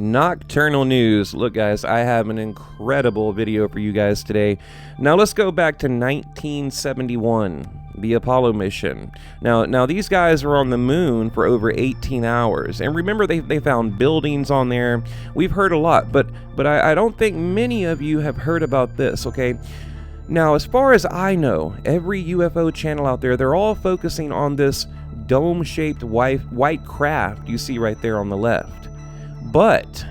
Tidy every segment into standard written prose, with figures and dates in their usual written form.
Nocturnal news. Look guys, I have an incredible video for you guys today. Now let's go back to 1971, the Apollo mission. Now these guys were on the moon for over 18 hours. And remember, they found buildings on there. We've heard a lot, but I don't think many of you have heard about this, okay? Now, as far as I know, every UFO channel out there, they're all focusing on this dome-shaped white craft you see right there on the left. But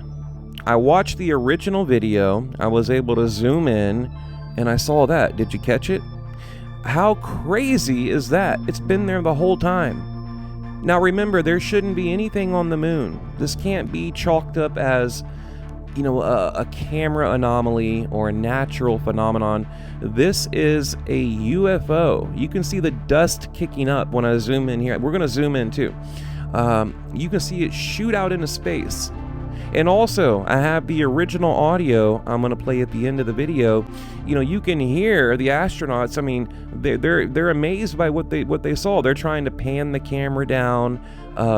I watched the original video, I was able to zoom in, and I saw that. Did you catch it? How crazy is that? It's been there the whole time. Now remember, there shouldn't be anything on the moon. This can't be chalked up as, you know, a camera anomaly or a natural phenomenon. This is a UFO. You can see the dust kicking up when I zoom in here. We're going to zoom in too. You can see it shoot out into space. And also, I have the original audio I'm going to play at the end of the video. You know, you can hear the astronauts. I mean, they're amazed by what they saw. They're trying to pan the camera down,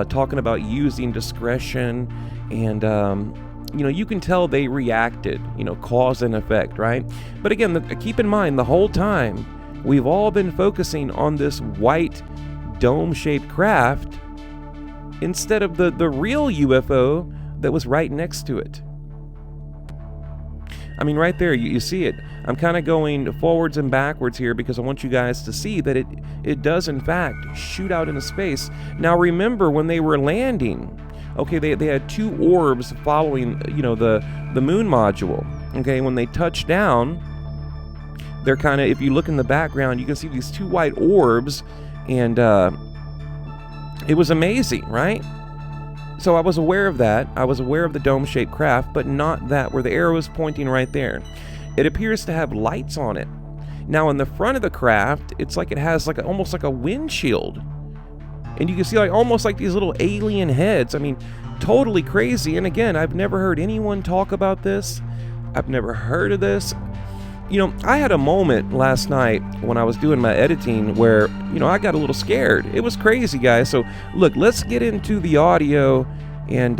talking about using discretion, and you know, you can tell they reacted. You know, cause and effect, right? But again, keep in mind, the whole time we've all been focusing on this white dome-shaped craft instead of the real UFO that was right next to it. I mean, right there, you see it. I'm kind of going forwards and backwards here because I want you guys to see that it does in fact shoot out into space. Now remember, when they were landing, okay, they had two orbs following, you know, the moon module. Okay, when they touched down, they're kind of, if you look in the background, you can see these two white orbs, and it was amazing, right? So I was aware of that. I was aware of the dome-shaped craft, but not that where the arrow is pointing right there. It appears to have lights on it. Now in the front of the craft, it's like it has like almost like a windshield. And you can see like almost like these little alien heads. I mean, totally crazy. And again, I've never heard anyone talk about this. I've never heard of this. You know, I had a moment last night when I was doing my editing where, you know, I got a little scared. It was crazy, guys. So, look, let's get into the audio, and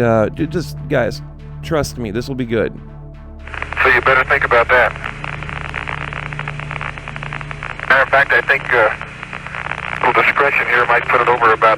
just, guys, trust me, this will be good. So you better think about that. Matter of fact, I think a little discretion here might put it over about...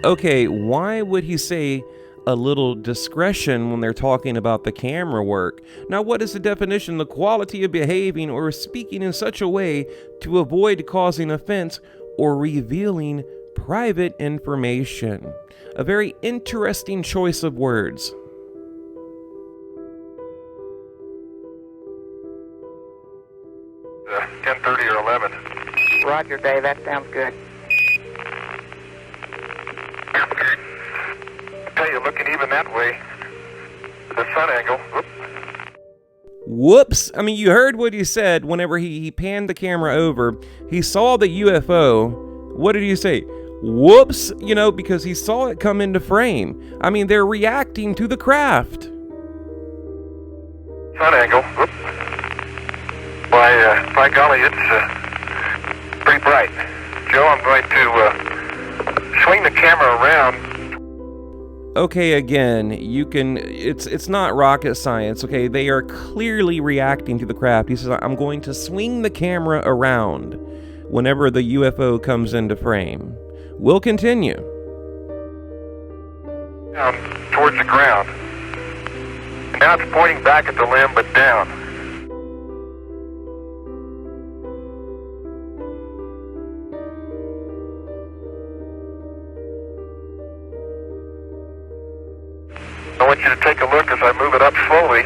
Okay, why would he say a little discretion when they're talking about the camera work? Now, what is the definition? The quality of behaving or speaking in such a way to avoid causing offense or revealing private information. A very interesting choice of words. Uh, 10:30 or 11. Roger, Dave. That sounds good. Tell you, looking even that way, the sun angle. Whoop. Whoops. I mean, you heard what he said whenever he panned the camera over. He saw the UFO. What did he say? Whoops, you know, because he saw it come into frame. I mean, they're reacting to the craft. Sun angle. Whoop. By golly, it's pretty bright. Joe, I'm going to swing the camera around. Okay, again, you can, it's not rocket science, okay? They are clearly reacting to the craft. He says, I'm going to swing the camera around whenever the UFO comes into frame. We'll continue. Down towards the ground. Now it's pointing back at the limb, but down. I want you to take a look as I move it up slowly.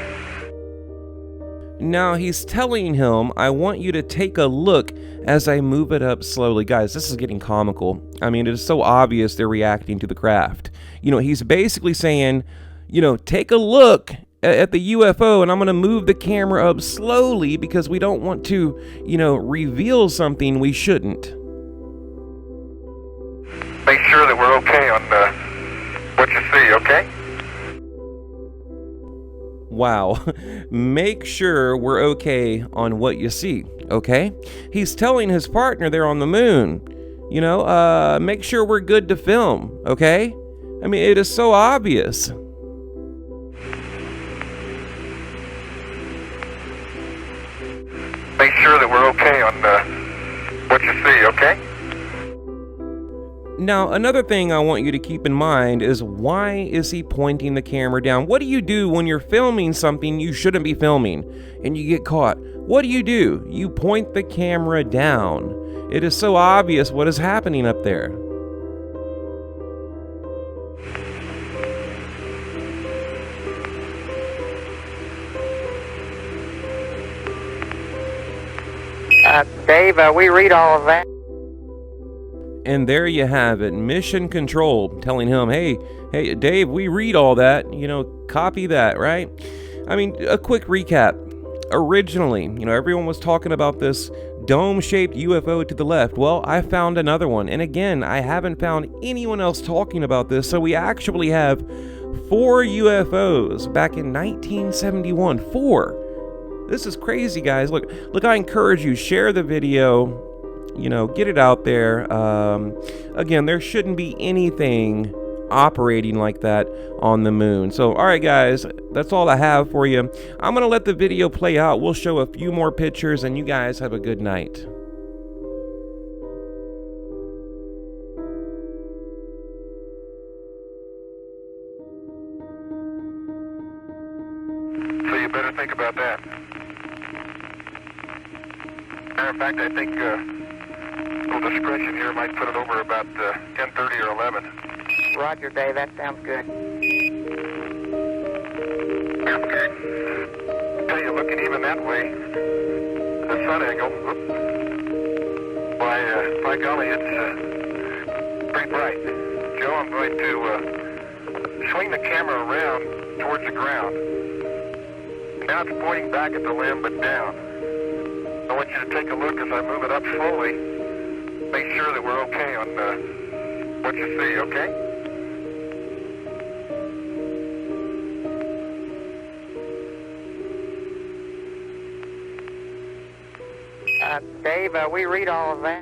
Now he's telling him, I want you to take a look as I move it up slowly. Guys, this is getting comical. I mean, it is so obvious they're reacting to the craft. You know, he's basically saying, you know, take a look at the UFO, and I'm going to move the camera up slowly because we don't want to, you know, reveal something we shouldn't. Make sure that we're okay on what you see, okay? Wow. Make sure we're okay on what you see, okay? He's telling his partner there on the moon, you know, make sure we're good to film, okay? I mean, it is so obvious. Now, another thing I want you to keep in mind is, why is he pointing the camera down? What do you do when you're filming something you shouldn't be filming and you get caught? What do? You point the camera down. It is so obvious what is happening up there. Dave, we read all of that. And there you have it, Mission Control telling him, hey, Dave, we read all that, copy that, right? I mean, a quick recap. Originally, everyone was talking about this dome-shaped UFO to the left. Well, I found another one, and again, I haven't found anyone else talking about this, so we actually have 4 UFOs back in 1971. 4. This is crazy, guys. Look, I encourage you, share the video, get it out there. Again, there shouldn't be anything operating like that on the moon. So, all right, guys, that's all I have for you. I'm going to let the video play out. We'll show a few more pictures, and you guys have a good night. So you better think about that. Matter of fact, I think a little discretion here might put it over about 10:30 or 11. Roger, Dave. That sounds good. Tell you, looking even that way, the sun angle, by golly, it's pretty bright. Joe, I'm going to swing the camera around towards the ground. Now it's pointing back at the limb, but down. I want you to take a look as I move it up slowly. Make sure that we're okay on what you see, okay? Dave, we read all of that.